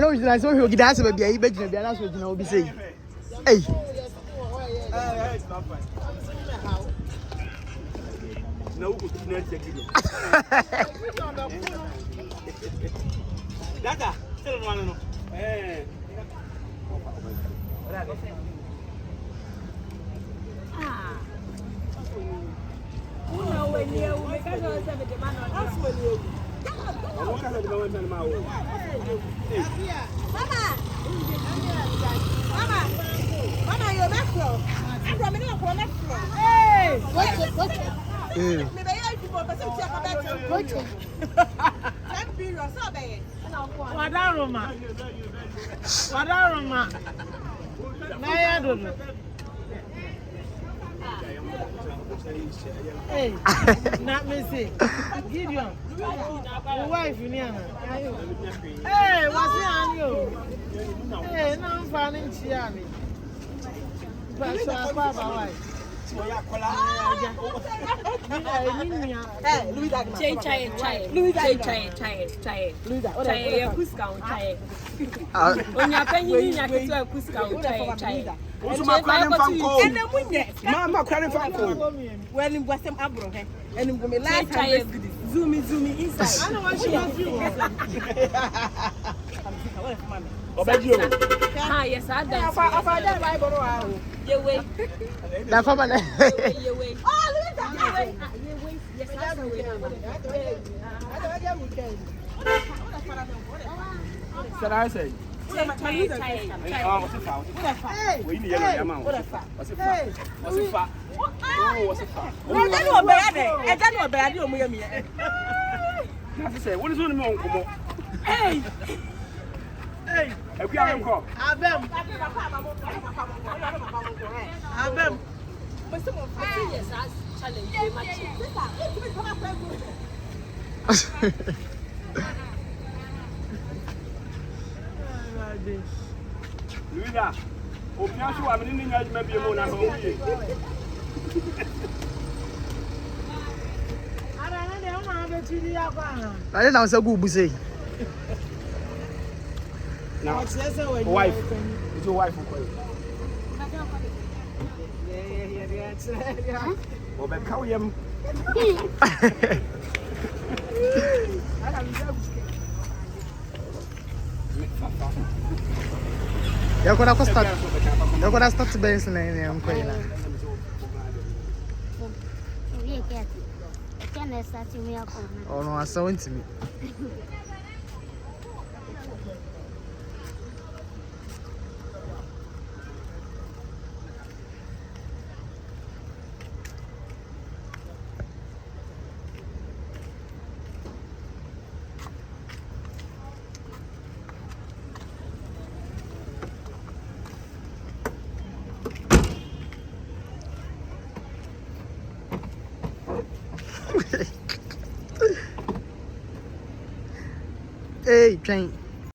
know I saw you get answer baby. I bet you be answer you know be say. Hey. No, not check it. Dada, still one no. Eh. Ah. Una when you make us have the man on. That's when you. Mama, you're back from. From me, from Metro. Hey, what's it? Me be here people, but some check about you. What's it? That period, so bad. Wadaroma. Naya dodo. Hey, not me say. Gideon, your wife in here. Hey, what's it on you? Hey, no, I'm finding Chiani. But so I'm wife. Mama crying for when it was some abro, and it will be last time. Zoomy inside. I don't want you to ah, yes, I done. I that Bible. You wait. That's for my You wait. Oh, look at that. You wait. Yes, I wait. Said I say. What's Hey, I can't call. Abem. But some of the yes, I challenge Luida, Opiasu, I'm in India, maybe a month. I don't know so good say. Now, wife. It's your wife. Oh, but how you? You're gonna start to base in I'm going. Oh no, I saw into me. Hey, train.